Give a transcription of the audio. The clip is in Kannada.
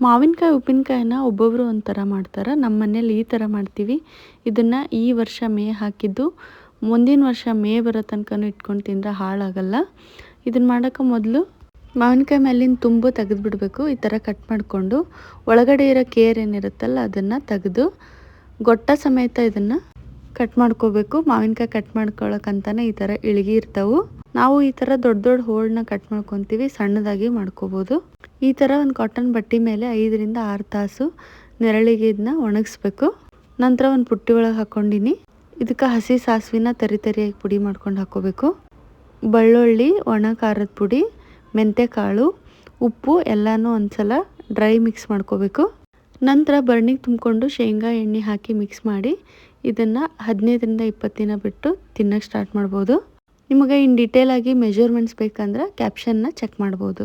ಮಾವಿನಕಾಯಿ ಉಪ್ಪಿನಕಾಯಿನ ಒಬ್ಬೊಬ್ಬರು ಒಂಥರ ಮಾಡ್ತಾರೆ. ನಮ್ಮ ಮನೇಲಿ ಈ ಥರ ಮಾಡ್ತೀವಿ. ಇದನ್ನು ಈ ವರ್ಷ ಮೇ ಹಾಕಿದ್ದು ಮುಂದಿನ ವರ್ಷ ಮೇ ಬರೋ ತನಕನೂ ಇಟ್ಕೊಂಡು ತಿಂದರೆ ಹಾಳಾಗಲ್ಲ. ಇದನ್ನು ಮಾಡೋಕ್ಕೆ ಮೊದಲು ಮಾವಿನಕಾಯಿ ಮೇಲಿನ ತುಂಬು ತೆಗೆದುಬಿಡಬೇಕು. ಈ ಥರ ಕಟ್ ಮಾಡಿಕೊಂಡು ಒಳಗಡೆ ಇರೋ ಕೇರ್ ಏನಿರುತ್ತಲ್ಲ ಅದನ್ನು ತೆಗೆದು ಗೊಟ್ಟ ಸಮೇತ ಇದನ್ನು ಕಟ್ ಮಾಡ್ಕೋಬೇಕು. ಮಾವಿನಕಾಯಿ ಕಟ್ ಮಾಡ್ಕೊಳ್ಳೋಕ್ಕಂತಾನೆ ಈ ಥರ ಇಳ್ಗಿ ಇರ್ತಾವೆ. ನಾವು ಈ ಥರ ದೊಡ್ಡ ದೊಡ್ಡ ಹೋಳನ್ನ ಕಟ್ ಮಾಡ್ಕೊತೀವಿ, ಸಣ್ಣದಾಗಿ ಮಾಡ್ಕೋಬೋದು. ಈ ಥರ ಒಂದು ಕಾಟನ್ ಬಟ್ಟೆ ಮೇಲೆ 5 ರಿಂದ 6 ತಾಸು ನೆರಳಿಗೆ ಇದನ್ನ ಒಣಗಿಸ್ಬೇಕು. ನಂತರ ಒಂದು ಪುಟ್ಟಿ ಒಳಗೆ ಹಾಕ್ಕೊಂಡಿನಿ. ಇದಕ್ಕೆ ಹಸಿ ಸಾಸಿವೆನ ತರಿಯಾಗಿ ಪುಡಿ ಮಾಡ್ಕೊಂಡು ಹಾಕ್ಕೋಬೇಕು. ಬೆಳ್ಳುಳ್ಳಿ, ಒಣ ಖಾರದ ಪುಡಿ, ಮೆಂತ್ಯಕಾಳು, ಉಪ್ಪು ಎಲ್ಲನೂ ಒಂದ್ಸಲ ಡ್ರೈ ಮಿಕ್ಸ್ ಮಾಡ್ಕೋಬೇಕು. ನಂತರ ಬರ್ನಿಗೆ ತುಂಬಿಕೊಂಡು ಶೇಂಗಾ ಎಣ್ಣೆ ಹಾಕಿ ಮಿಕ್ಸ್ ಮಾಡಿ ಇದನ್ನು 15 ರಿಂದ 20 ದಿನ ಬಿಟ್ಟು ತಿನ್ನೋಕ್ಕೆ ಸ್ಟಾರ್ಟ್ ಮಾಡ್ಬೋದು. ನಿಮಗೆ ಇನ್ ಡೀಟೇಲ್ ಆಗಿ ಮೆಜರ್ಮೆಂಟ್ಸ್ ಬೇಕಂದ್ರೆ ಕ್ಯಾಪ್ಷನ್ನ ಚೆಕ್ ಮಾಡ್ಬೋದು.